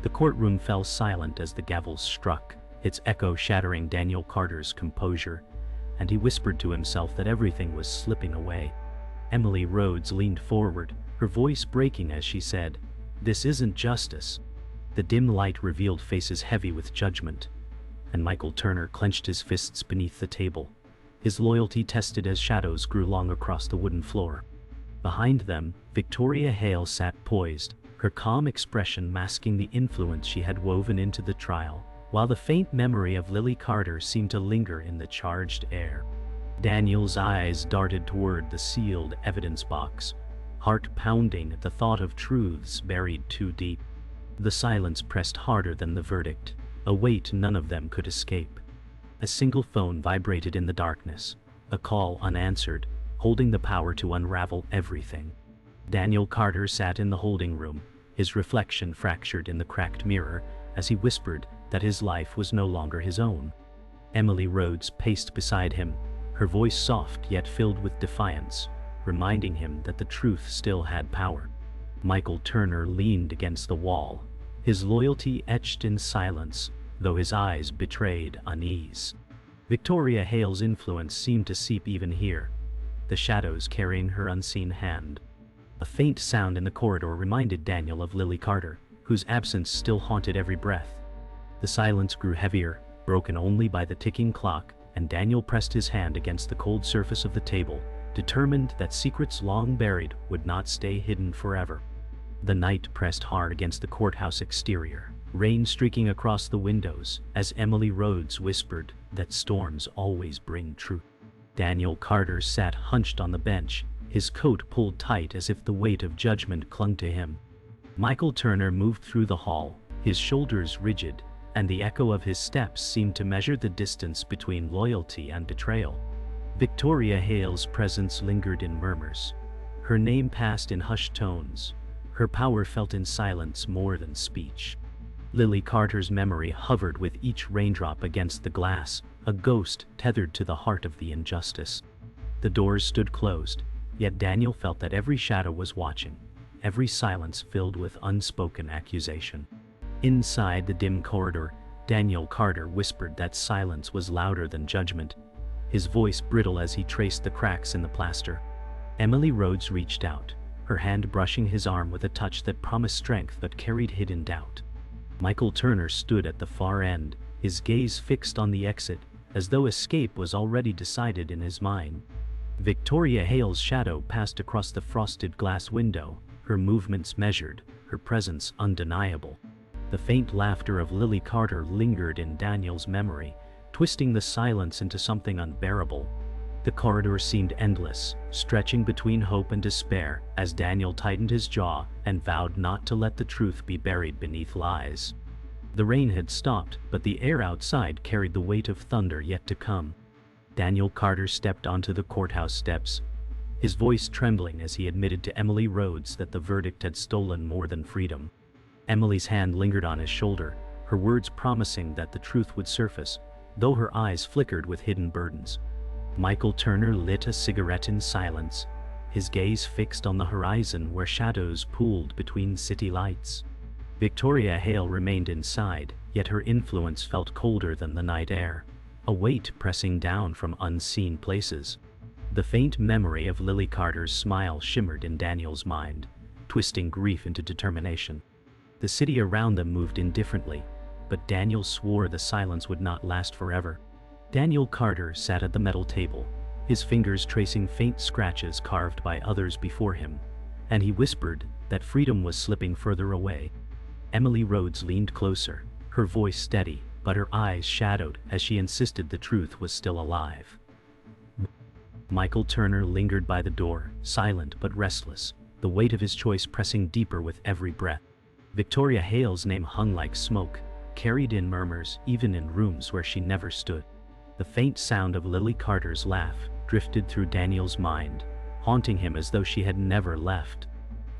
The courtroom fell silent as the gavel struck, its echo shattering Daniel Carter's composure, and he whispered to himself that everything was slipping away. Emily Rhodes leaned forward, her voice breaking as she said, "This isn't justice." The dim light revealed faces heavy with judgment, and Michael Turner clenched his fists beneath the table, his loyalty tested as shadows grew long across the wooden floor. Behind them, Victoria Hale sat poised, her calm expression masking the influence she had woven into the trial, while the faint memory of Lily Carter seemed to linger in the charged air. Daniel's eyes darted toward the sealed evidence box, heart pounding at the thought of truths buried too deep. The silence pressed harder than the verdict, a weight none of them could escape. A single phone vibrated in the darkness, a call unanswered, holding the power to unravel everything. Daniel Carter sat in the holding room, his reflection fractured in the cracked mirror as he whispered that his life was no longer his own. Emily Rhodes paced beside him, her voice soft yet filled with defiance, reminding him that the truth still had power. Michael Turner leaned against the wall, his loyalty etched in silence, though his eyes betrayed unease. Victoria Hale's influence seemed to seep even here, the shadows carrying her unseen hand. A faint sound in the corridor reminded Daniel of Lily Carter, whose absence still haunted every breath. The silence grew heavier, broken only by the ticking clock, and Daniel pressed his hand against the cold surface of the table, determined that secrets long buried would not stay hidden forever. The night pressed hard against the courthouse exterior, rain streaking across the windows as Emily Rhodes whispered that storms always bring truth. Daniel Carter sat hunched on the bench, his coat pulled tight as if the weight of judgment clung to him. Michael Turner moved through the hall, his shoulders rigid, and the echo of his steps seemed to measure the distance between loyalty and betrayal. Victoria Hale's presence lingered in murmurs. Her name passed in hushed tones, her power felt in silence more than speech. Lily Carter's memory hovered with each raindrop against the glass, a ghost tethered to the heart of the injustice. The doors stood closed, yet Daniel felt that every shadow was watching, every silence filled with unspoken accusation. Inside the dim corridor, Daniel Carter whispered that silence was louder than judgment, his voice brittle as he traced the cracks in the plaster. Emily Rhodes reached out, her hand brushing his arm with a touch that promised strength but carried hidden doubt. Michael Turner stood at the far end, his gaze fixed on the exit, as though escape was already decided in his mind. Victoria Hale's shadow passed across the frosted glass window, her movements measured, her presence undeniable. The faint laughter of Lily Carter lingered in Daniel's memory, twisting the silence into something unbearable. The corridor seemed endless, stretching between hope and despair as Daniel tightened his jaw and vowed not to let the truth be buried beneath lies. The rain had stopped, but the air outside carried the weight of thunder yet to come. Daniel Carter stepped onto the courthouse steps, his voice trembling as he admitted to Emily Rhodes that the verdict had stolen more than freedom. Emily's hand lingered on his shoulder, her words promising that the truth would surface, though her eyes flickered with hidden burdens. Michael Turner lit a cigarette in silence, his gaze fixed on the horizon where shadows pooled between city lights. Victoria Hale remained inside, yet her influence felt colder than the night air, a weight pressing down from unseen places. The faint memory of Lily Carter's smile shimmered in Daniel's mind, twisting grief into determination. The city around them moved indifferently, but Daniel swore the silence would not last forever. Daniel Carter sat at the metal table, his fingers tracing faint scratches carved by others before him, and he whispered that freedom was slipping further away. Emily Rhodes leaned closer, her voice steady, but her eyes shadowed as she insisted the truth was still alive. Michael Turner lingered by the door, silent but restless, the weight of his choice pressing deeper with every breath. Victoria Hale's name hung like smoke, carried in murmurs even in rooms where she never stood. The faint sound of Lily Carter's laugh drifted through Daniel's mind, haunting him as though she had never left.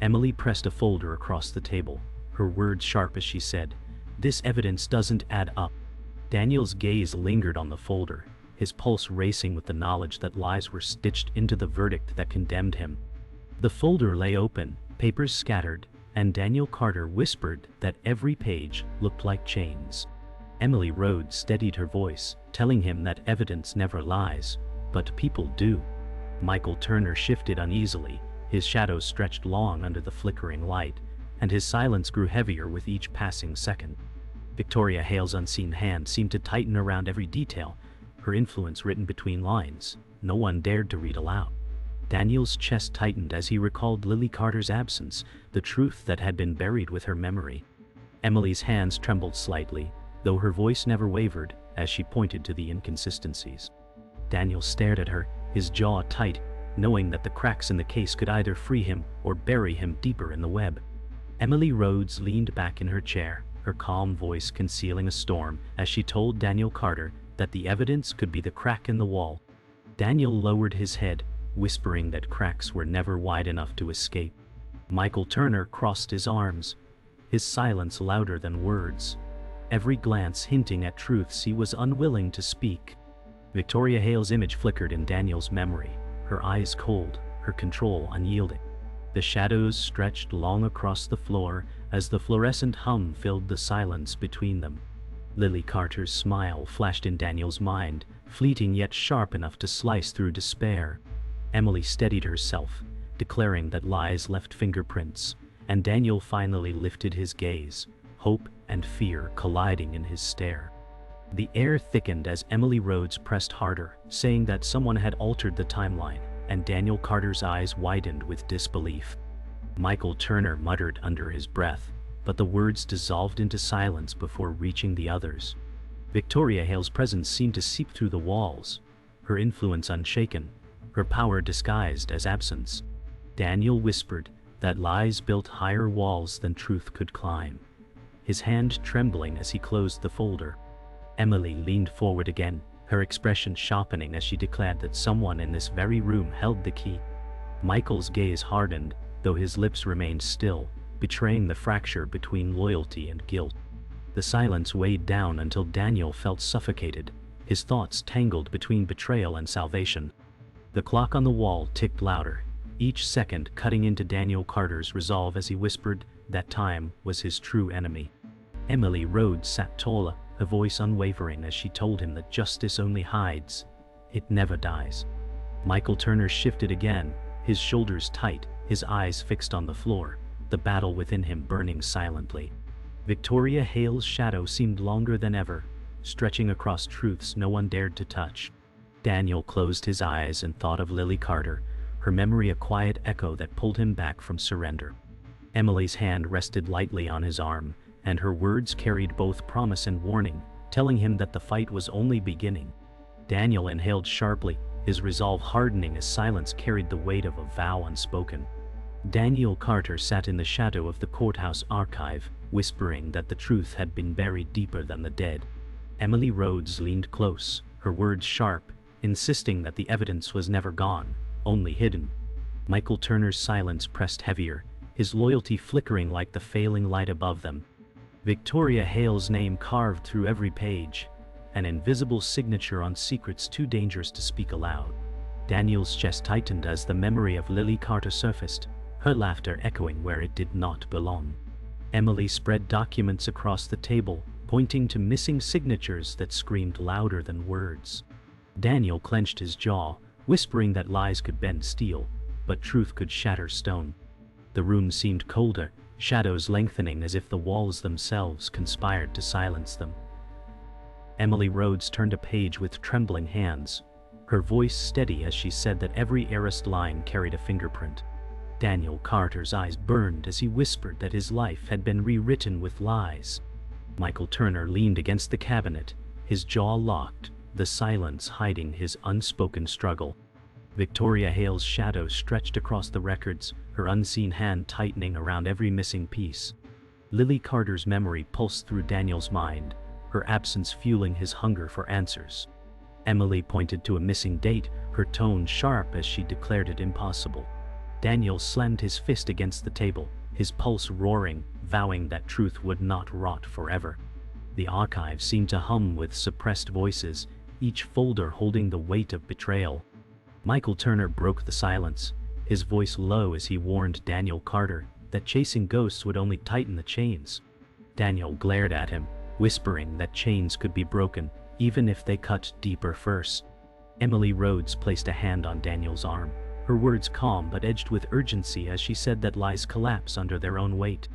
Emily pressed a folder across the table, her words sharp as she said, "This evidence doesn't add up." Daniel's gaze lingered on the folder, his pulse racing with the knowledge that lies were stitched into the verdict that condemned him. The folder lay open, papers scattered, and Daniel Carter whispered that every page looked like chains. Emily Rhodes steadied her voice, telling him that evidence never lies, but people do. Michael Turner shifted uneasily, his shadow stretched long under the flickering light, and his silence grew heavier with each passing second. Victoria Hale's unseen hand seemed to tighten around every detail, her influence written between lines. No one dared to read aloud. Daniel's chest tightened as he recalled Lily Carter's absence, the truth that had been buried with her memory. Emily's hands trembled slightly, though her voice never wavered as she pointed to the inconsistencies. Daniel stared at her, his jaw tight, knowing that the cracks in the case could either free him or bury him deeper in the web. Emily Rhodes leaned back in her chair, her calm voice concealing a storm as she told Daniel Carter that the evidence could be the crack in the wall. Daniel lowered his head, whispering that cracks were never wide enough to escape. Michael Turner crossed his arms, his silence louder than words, every glance hinting at truths he was unwilling to speak. Victoria Hale's image flickered in Daniel's memory, her eyes cold, her control unyielding. The shadows stretched long across the floor as the fluorescent hum filled the silence between them. Lily Carter's smile flashed in Daniel's mind, fleeting yet sharp enough to slice through despair. Emily steadied herself, declaring that lies left fingerprints, and Daniel finally lifted his gaze, hope and fear colliding in his stare. The air thickened as Emily Rhodes pressed harder, saying that someone had altered the timeline, and Daniel Carter's eyes widened with disbelief. Michael Turner muttered under his breath, but the words dissolved into silence before reaching the others. Victoria Hale's presence seemed to seep through the walls, her influence unshaken, her power disguised as absence. Daniel whispered that lies built higher walls than truth could climb, his hand trembling as he closed the folder. Emily leaned forward again, her expression sharpening as she declared that someone in this very room held the key. Michael's gaze hardened, though his lips remained still, betraying the fracture between loyalty and guilt. The silence weighed down until Daniel felt suffocated, his thoughts tangled between betrayal and salvation. The clock on the wall ticked louder, each second cutting into Daniel Carter's resolve as he whispered that time was his true enemy. Emily Rhodes sat taller, her voice unwavering as she told him that justice only hides, it never dies. Michael Turner shifted again, his shoulders tight, his eyes fixed on the floor, the battle within him burning silently. Victoria Hale's shadow seemed longer than ever, stretching across truths no one dared to touch. Daniel closed his eyes and thought of Lily Carter, her memory a quiet echo that pulled him back from surrender. Emily's hand rested lightly on his arm, and her words carried both promise and warning, telling him that the fight was only beginning. Daniel inhaled sharply, his resolve hardening as silence carried the weight of a vow unspoken. Daniel Carter sat in the shadow of the courthouse archive, whispering that the truth had been buried deeper than the dead. Emily Rhodes leaned close, her words sharp, insisting that the evidence was never gone, only hidden. Michael Turner's silence pressed heavier, his loyalty flickering like the failing light above them. Victoria Hale's name carved through every page, an invisible signature on secrets too dangerous to speak aloud. Daniel's chest tightened as the memory of Lily Carter surfaced, her laughter echoing where it did not belong. Emily spread documents across the table, pointing to missing signatures that screamed louder than words. Daniel clenched his jaw, whispering that lies could bend steel, but truth could shatter stone. The room seemed colder, shadows lengthening as if the walls themselves conspired to silence them. Emily Rhodes turned a page with trembling hands, her voice steady as she said that every erased line carried a fingerprint. Daniel Carter's eyes burned as he whispered that his life had been rewritten with lies. Michael Turner leaned against the cabinet, his jaw locked, the silence hiding his unspoken struggle. Victoria Hale's shadow stretched across the records, her unseen hand tightening around every missing piece. Lily Carter's memory pulsed through Daniel's mind, her absence fueling his hunger for answers. Emily pointed to a missing date, her tone sharp as she declared it impossible. Daniel slammed his fist against the table, his pulse roaring, vowing that truth would not rot forever. The archive seemed to hum with suppressed voices, each folder holding the weight of betrayal. Michael Turner broke the silence, his voice low as he warned Daniel Carter that chasing ghosts would only tighten the chains. Daniel glared at him, whispering that chains could be broken, even if they cut deeper first. Emily Rhodes placed a hand on Daniel's arm, her words calm but edged with urgency as she said that lies collapse under their own weight.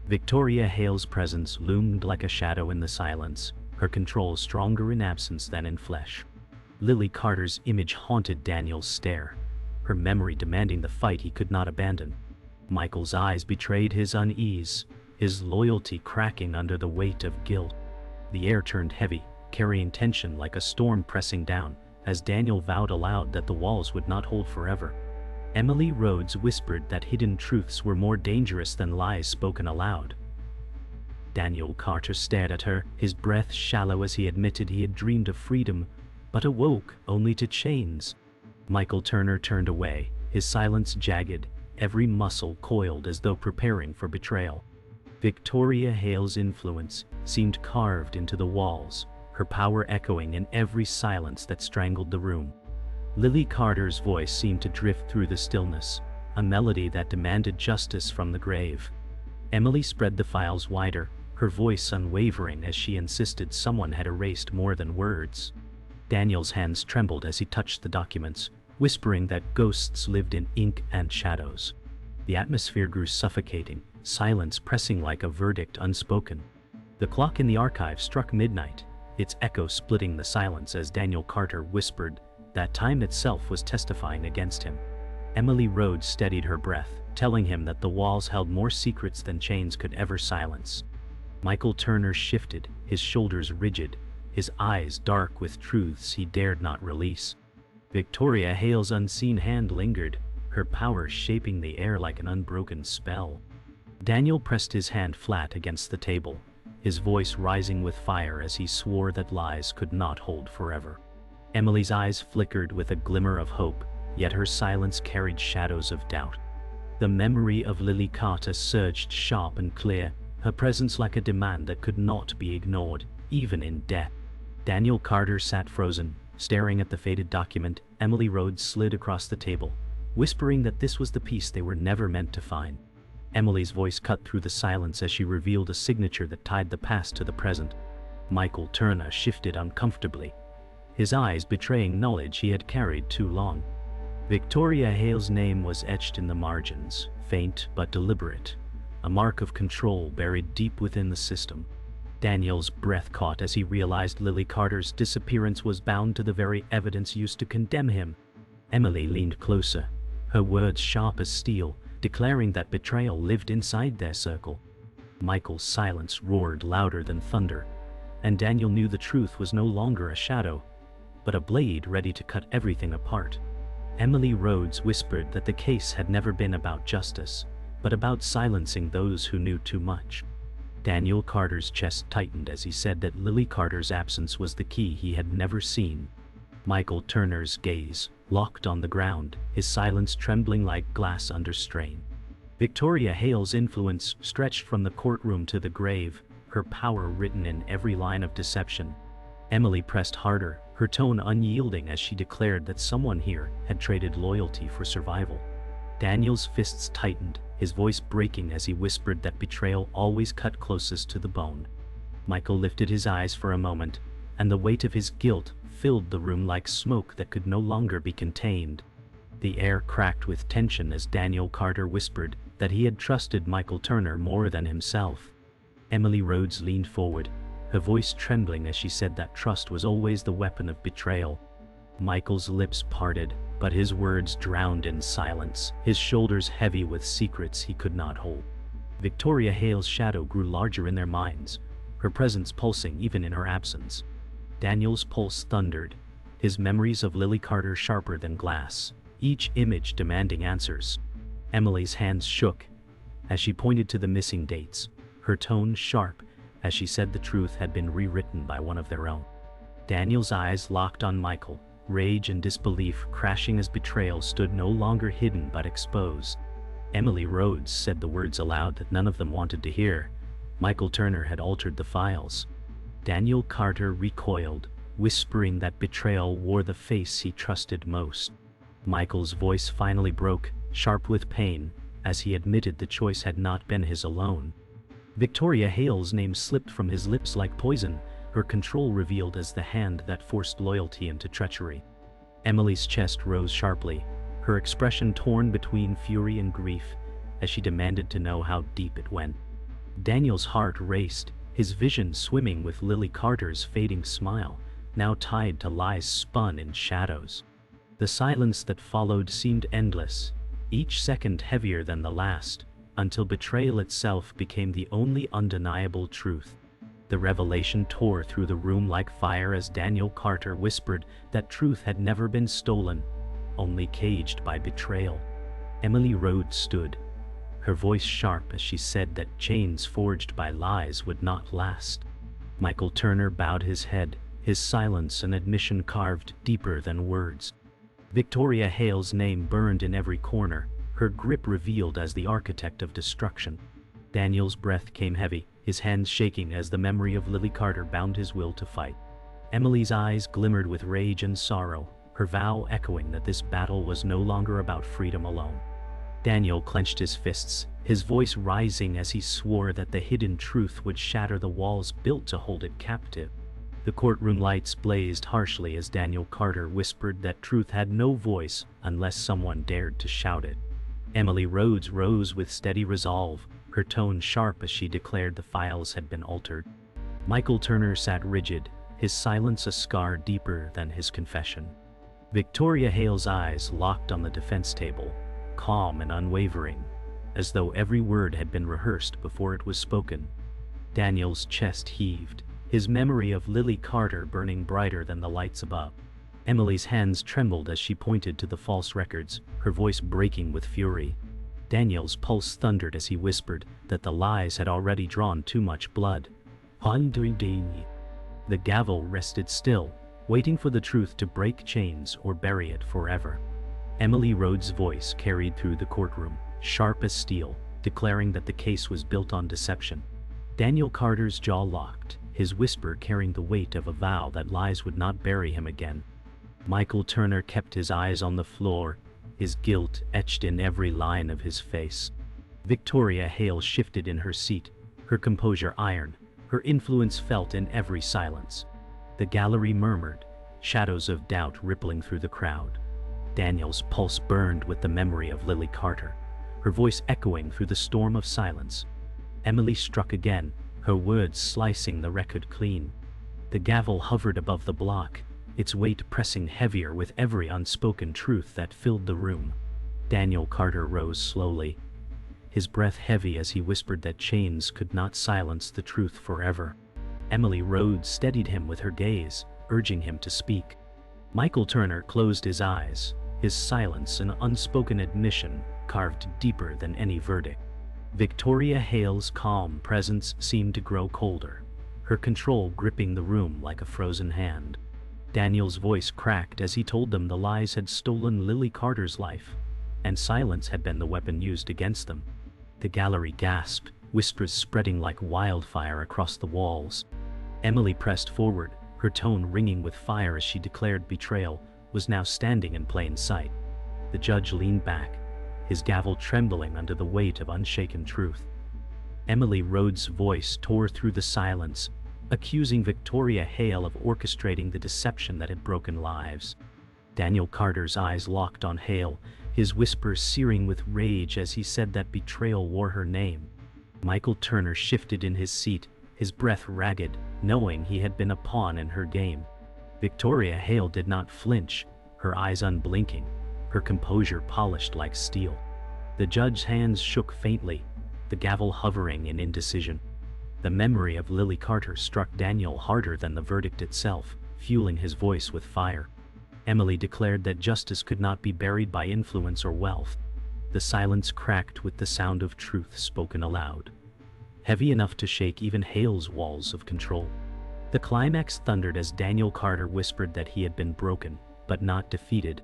Victoria Hale's presence loomed like a shadow in the silence, her control stronger in absence than in flesh. Lily Carter's image haunted Daniel's stare, her memory demanding the fight he could not abandon. Michael's eyes betrayed his unease, his loyalty cracking under the weight of guilt. The air turned heavy, carrying tension like a storm pressing down, as Daniel vowed aloud that the walls would not hold forever. Emily Rhodes whispered that hidden truths were more dangerous than lies spoken aloud. Daniel Carter stared at her, his breath shallow as he admitted he had dreamed of freedom, but awoke only to chains. Michael Turner turned away, his silence jagged, every muscle coiled as though preparing for betrayal. Victoria Hale's influence seemed carved into the walls, her power echoing in every silence that strangled the room. Lily Carter's voice seemed to drift through the stillness, a melody that demanded justice from the grave. Emily spread the files wider, her voice unwavering as she insisted someone had erased more than words. Daniel's hands trembled as he touched the documents, whispering that ghosts lived in ink and shadows. The atmosphere grew suffocating, silence pressing like a verdict unspoken. The clock in the archive struck midnight, its echo splitting the silence as Daniel Carter whispered that time itself was testifying against him. Emily Rhodes steadied her breath, telling him that the walls held more secrets than chains could ever silence. Michael Turner shifted, his shoulders rigid, his eyes dark with truths he dared not release. Victoria Hale's unseen hand lingered, her power shaping the air like an unbroken spell. Daniel pressed his hand flat against the table, his voice rising with fire as he swore that lies could not hold forever. Emily's eyes flickered with a glimmer of hope, yet her silence carried shadows of doubt. The memory of Lily Carter surged sharp and clear, her presence like a demand that could not be ignored, even in death. Daniel Carter sat frozen, staring at the faded document. Emily Rhodes slid across the table, whispering that this was the piece they were never meant to find. Emily's voice cut through the silence as she revealed a signature that tied the past to the present. Michael Turner shifted uncomfortably, his eyes betraying knowledge he had carried too long. Victoria Hale's name was etched in the margins, faint but deliberate, a mark of control buried deep within the system. Daniel's breath caught as he realized Lily Carter's disappearance was bound to the very evidence used to condemn him. Emily leaned closer, her words sharp as steel, declaring that betrayal lived inside their circle. Michael's silence roared louder than thunder, and Daniel knew the truth was no longer a shadow, but a blade ready to cut everything apart. Emily Rhodes whispered that the case had never been about justice, but about silencing those who knew too much. Daniel Carter's chest tightened as he said that Lily Carter's absence was the key he had never seen. Michael Turner's gaze locked on the ground, his silence trembling like glass under strain. Victoria Hale's influence stretched from the courtroom to the grave, her power written in every line of deception. Emily pressed harder, her tone unyielding as she declared that someone here had traded loyalty for survival. Daniel's fists tightened, his voice breaking as he whispered that betrayal always cut closest to the bone. Michael lifted his eyes for a moment, and the weight of his guilt filled the room like smoke that could no longer be contained. The air cracked with tension as Daniel Carter whispered that he had trusted Michael Turner more than himself. Emily Rhodes leaned forward, her voice trembling as she said that trust was always the weapon of betrayal. Michael's lips parted, but his words drowned in silence, his shoulders heavy with secrets he could not hold. Victoria Hale's shadow grew larger in their minds, her presence pulsing even in her absence. Daniel's pulse thundered, his memories of Lily Carter sharper than glass, each image demanding answers. Emily's hands shook as she pointed to the missing dates, her tone sharp as she said the truth had been rewritten by one of their own. Daniel's eyes locked on Michael, rage and disbelief crashing as betrayal stood no longer hidden but exposed. Emily Rhodes said the words aloud that none of them wanted to hear. Michael Turner had altered the files. Daniel Carter recoiled, whispering that betrayal wore the face he trusted most. Michael's voice finally broke, sharp with pain, as he admitted the choice had not been his alone. Victoria Hale's name slipped from his lips like poison, her control revealed as the hand that forced loyalty into treachery. Emily's chest rose sharply, her expression torn between fury and grief, as she demanded to know how deep it went. Daniel's heart raced, his vision swimming with Lily Carter's fading smile, now tied to lies spun in shadows. The silence that followed seemed endless, each second heavier than the last, until betrayal itself became the only undeniable truth. The revelation tore through the room like fire as Daniel Carter whispered that truth had never been stolen, only caged by betrayal. Emily Rhodes stood, her voice sharp as she said that chains forged by lies would not last. Michael Turner bowed his head, his silence an admission carved deeper than words. Victoria Hale's name burned in every corner, her grip revealed as the architect of destruction. Daniel's breath came heavy, his hands shaking as the memory of Lily Carter bound his will to fight. Emily's eyes glimmered with rage and sorrow, her vow echoing that this battle was no longer about freedom alone. Daniel clenched his fists, his voice rising as he swore that the hidden truth would shatter the walls built to hold it captive. The courtroom lights blazed harshly as Daniel Carter whispered that truth had no voice unless someone dared to shout it. Emily Rhodes rose with steady resolve, her tone sharp as she declared the files had been altered. Michael Turner sat rigid, his silence a scar deeper than his confession. Victoria Hale's eyes locked on the defense table, calm and unwavering, as though every word had been rehearsed before it was spoken. Daniel's chest heaved, his memory of Lily Carter burning brighter than the lights above. Emily's hands trembled as she pointed to the false records, her voice breaking with fury. Daniel's pulse thundered as he whispered that the lies had already drawn too much blood. The gavel rested still, waiting for the truth to break chains or bury it forever. Emily Rhodes' voice carried through the courtroom, sharp as steel, declaring that the case was built on deception. Daniel Carter's jaw locked, his whisper carrying the weight of a vow that lies would not bury him again. Michael Turner kept his eyes on the floor, his guilt etched in every line of his face. Victoria Hale shifted in her seat, her composure iron, her influence felt in every silence. The gallery murmured, shadows of doubt rippling through the crowd. Daniel's pulse burned with the memory of Lily Carter, her voice echoing through the storm of silence. Emily struck again, her words slicing the record clean. The gavel hovered above the block, its weight pressing heavier with every unspoken truth that filled the room. Daniel Carter rose slowly, his breath heavy as he whispered that chains could not silence the truth forever. Emily Rhodes steadied him with her gaze, urging him to speak. Michael Turner closed his eyes, his silence an unspoken admission carved deeper than any verdict. Victoria Hale's calm presence seemed to grow colder, her control gripping the room like a frozen hand. Daniel's voice cracked as he told them the lies had stolen Lily Carter's life, and silence had been the weapon used against them. The gallery gasped, whispers spreading like wildfire across the walls. Emily pressed forward, her tone ringing with fire as she declared betrayal was now standing in plain sight. The judge leaned back, his gavel trembling under the weight of unshaken truth. Emily Rhodes' voice tore through the silence, accusing Victoria Hale of orchestrating the deception that had broken lives. Daniel Carter's eyes locked on Hale, his whispers searing with rage as he said that betrayal wore her name. Michael Turner shifted in his seat, his breath ragged, knowing he had been a pawn in her game. Victoria Hale did not flinch, her eyes unblinking, her composure polished like steel. The judge's hands shook faintly, the gavel hovering in indecision. The memory of Lily Carter struck Daniel harder than the verdict itself, fueling his voice with fire. Emily declared that justice could not be buried by influence or wealth. The silence cracked with the sound of truth spoken aloud, heavy enough to shake even Hale's walls of control. The climax thundered as Daniel Carter whispered that he had been broken, but not defeated.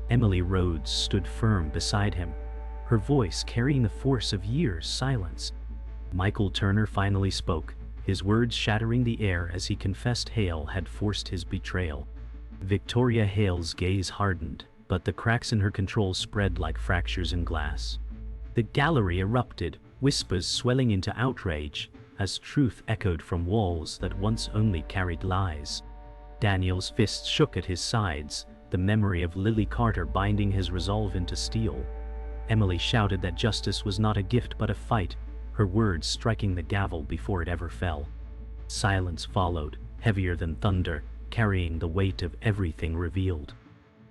Emily Rhodes stood firm beside him, her voice carrying the force of years' silence. Michael Turner finally spoke, his words shattering the air as he confessed Hale had forced his betrayal. Victoria Hale's gaze hardened, but the cracks in her control spread like fractures in glass. The gallery erupted, whispers swelling into outrage, as truth echoed from walls that once only carried lies. Daniel's fists shook at his sides, the memory of Lily Carter binding his resolve into steel. Emily shouted that justice was not a gift but a fight, her words striking the gavel before it ever fell. Silence followed, heavier than thunder, carrying the weight of everything revealed.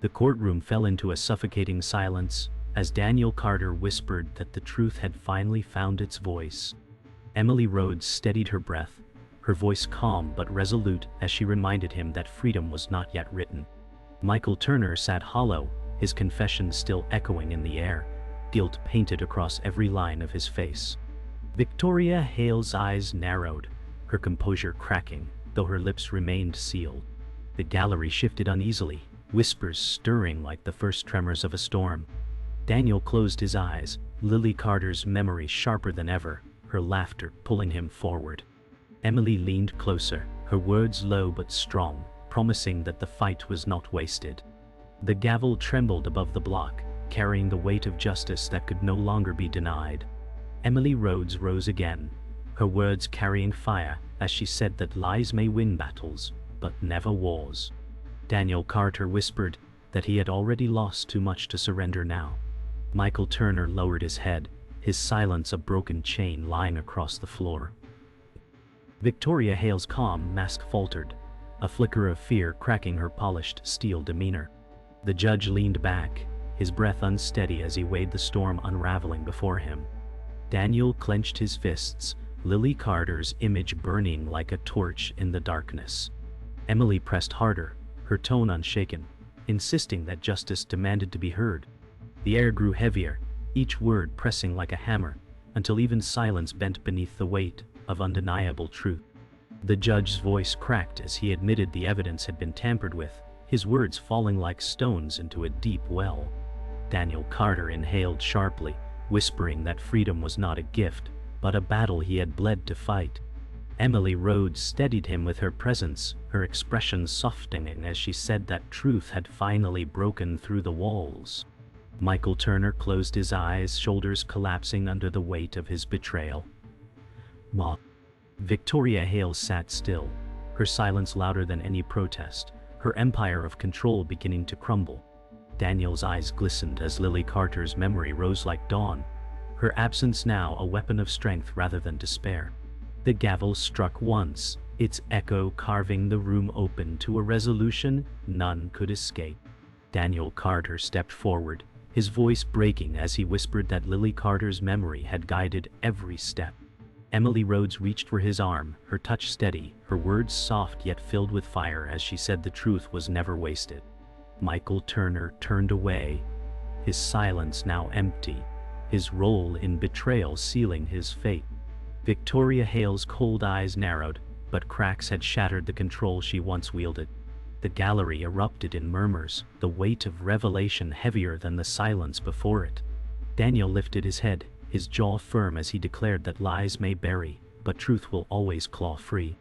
The courtroom fell into a suffocating silence, as Daniel Carter whispered that the truth had finally found its voice. Emily Rhodes steadied her breath, her voice calm but resolute as she reminded him that freedom was not yet written. Michael Turner sat hollow, his confession still echoing in the air, guilt painted across every line of his face. Victoria Hale's eyes narrowed, her composure cracking, though her lips remained sealed. The gallery shifted uneasily, whispers stirring like the first tremors of a storm. Daniel closed his eyes, Lily Carter's memory sharper than ever, her laughter pulling him forward. Emily leaned closer, her words low but strong, promising that the fight was not wasted. The gavel trembled above the block, carrying the weight of justice that could no longer be denied. Emily Rhodes rose again, her words carrying fire as she said that lies may win battles, but never wars. Daniel Carter whispered that he had already lost too much to surrender now. Michael Turner lowered his head, his silence a broken chain lying across the floor. Victoria Hale's calm mask faltered, a flicker of fear cracking her polished steel demeanor. The judge leaned back, his breath unsteady as he weighed the storm unraveling before him. Daniel clenched his fists, Lily Carter's image burning like a torch in the darkness. Emily pressed harder, her tone unshaken, insisting that justice demanded to be heard. The air grew heavier, each word pressing like a hammer, until even silence bent beneath the weight of undeniable truth. The judge's voice cracked as he admitted the evidence had been tampered with, his words falling like stones into a deep well. Daniel Carter inhaled sharply, whispering that freedom was not a gift, but a battle he had bled to fight. Emily Rhodes steadied him with her presence, her expression softening as she said that truth had finally broken through the walls. Michael Turner closed his eyes, shoulders collapsing under the weight of his betrayal. Victoria Hale sat still, her silence louder than any protest, her empire of control beginning to crumble. Daniel's eyes glistened as Lily Carter's memory rose like dawn, her absence now a weapon of strength rather than despair. The gavel struck once, its echo carving the room open to a resolution none could escape. Daniel Carter stepped forward, his voice breaking as he whispered that Lily Carter's memory had guided every step. Emily Rhodes reached for his arm, her touch steady, her words soft yet filled with fire as she said the truth was never wasted. Michael Turner turned away, his silence now empty, his role in betrayal sealing his fate. Victoria Hale's cold eyes narrowed, but cracks had shattered the control she once wielded. The gallery erupted in murmurs, the weight of revelation heavier than the silence before it. Daniel lifted his head, his jaw firm as he declared that lies may bury, but truth will always claw free.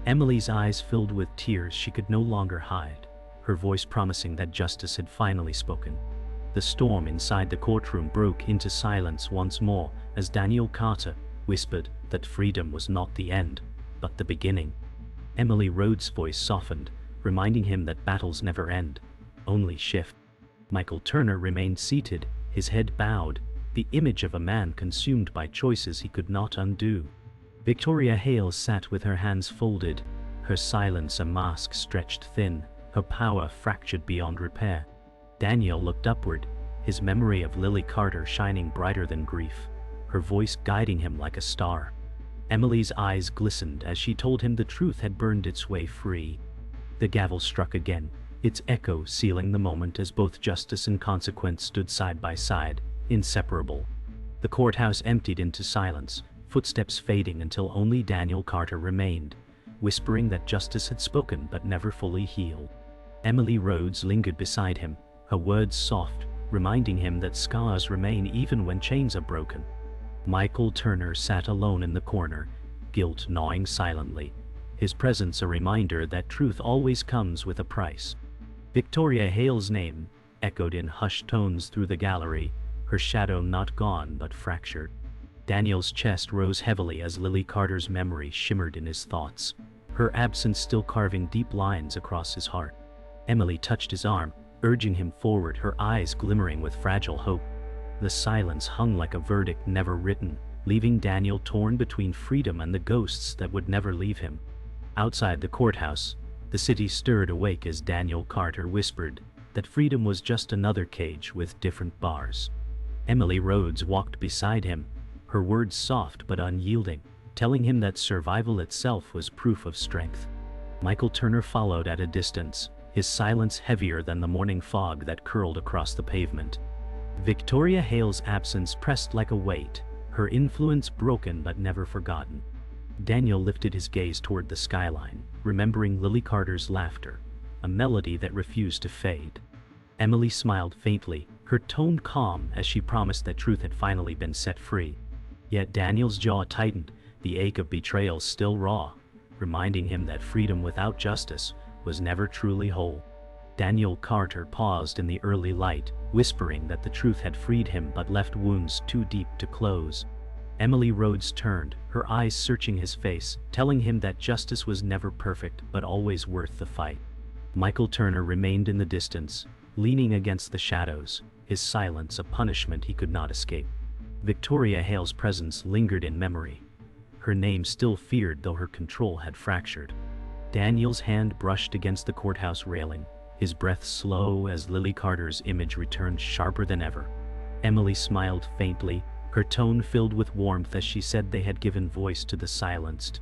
Emily's eyes filled with tears she could no longer hide, her voice promising that justice had finally spoken. The storm inside the courtroom broke into silence once more as Daniel Carter whispered that freedom was not the end, but the beginning. Emily Rhodes' voice softened, reminding him that battles never end, only shift. Michael Turner remained seated, his head bowed, the image of a man consumed by choices he could not undo. Victoria Hale sat with her hands folded, her silence a mask stretched thin, her power fractured beyond repair. Daniel looked upward, his memory of Lily Carter shining brighter than grief, her voice guiding him like a star. Emily's eyes glistened as she told him the truth had burned its way free. The gavel struck again, its echo sealing the moment as both justice and consequence stood side by side, inseparable. The courthouse emptied into silence, footsteps fading until only Daniel Carter remained, whispering that justice had spoken but never fully healed. Emily Rhodes lingered beside him, her words soft, reminding him that scars remain even when chains are broken. Michael Turner sat alone in the corner, guilt gnawing silently, his presence a reminder that truth always comes with a price. Victoria Hale's name echoed in hushed tones through the gallery, her shadow not gone but fractured. Daniel's chest rose heavily as Lily Carter's memory shimmered in his thoughts, her absence still carving deep lines across his heart. Emily touched his arm, urging him forward, her eyes glimmering with fragile hope. The silence hung like a verdict never written, leaving Daniel torn between freedom and the ghosts that would never leave him. Outside the courthouse, the city stirred awake as Daniel Carter whispered that freedom was just another cage with different bars. Emily Rhodes walked beside him, her words soft but unyielding, telling him that survival itself was proof of strength. Michael Turner followed at a distance, his silence heavier than the morning fog that curled across the pavement. Victoria Hale's absence pressed like a weight, her influence broken but never forgotten. Daniel lifted his gaze toward the skyline, remembering Lily Carter's laughter, a melody that refused to fade. Emily smiled faintly, her tone calm as she promised that truth had finally been set free. Yet Daniel's jaw tightened, the ache of betrayal still raw, reminding him that freedom without justice was never truly whole. Daniel Carter paused in the early light, whispering that the truth had freed him but left wounds too deep to close. Emily Rhodes turned, her eyes searching his face, telling him that justice was never perfect but always worth the fight. Michael Turner remained in the distance, leaning against the shadows, his silence a punishment he could not escape. Victoria Hale's presence lingered in memory, her name still feared though her control had fractured. Daniel's hand brushed against the courthouse railing, his breath slow as Lily Carter's image returned sharper than ever. Emily smiled faintly, her tone filled with warmth as she said they had given voice to the silenced.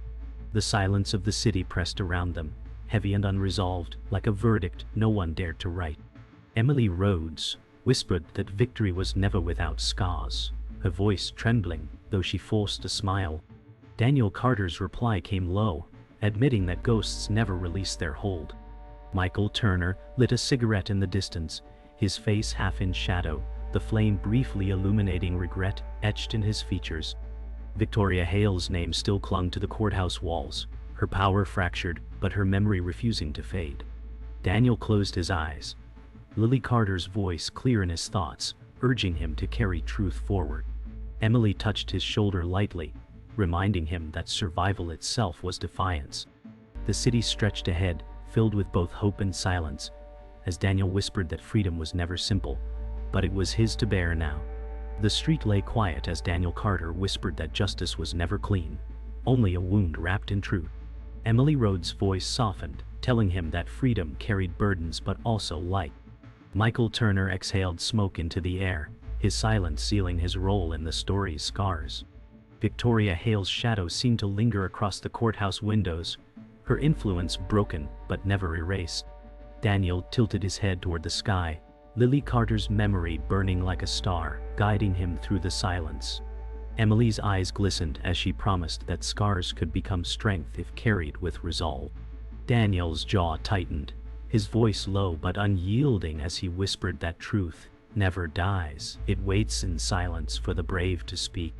The silence of the city pressed around them, heavy and unresolved, like a verdict no one dared to write. Emily Rhodes whispered that victory was never without scars, her voice trembling, though she forced a smile. Daniel Carter's reply came low, admitting that ghosts never release their hold. Michael Turner lit a cigarette in the distance, his face half in shadow, the flame briefly illuminating regret etched in his features. Victoria Hale's name still clung to the courthouse walls, her power fractured, but her memory refusing to fade. Daniel closed his eyes, Lily Carter's voice clear in his thoughts, urging him to carry truth forward. Emily touched his shoulder lightly, reminding him that survival itself was defiance. The city stretched ahead, filled with both hope and silence, as Daniel whispered that freedom was never simple, but it was his to bear now. The street lay quiet as Daniel Carter whispered that justice was never clean, only a wound wrapped in truth. Emily Rhodes' voice softened, telling him that freedom carried burdens but also light. Michael Turner exhaled smoke into the air, his silence sealing his role in the story's scars. Victoria Hale's shadow seemed to linger across the courthouse windows, her influence broken but never erased. Daniel tilted his head toward the sky, Lily Carter's memory burning like a star, guiding him through the silence. Emily's eyes glistened as she promised that scars could become strength if carried with resolve. Daniel's jaw tightened, his voice low but unyielding as he whispered that truth never dies, it waits in silence for the brave to speak.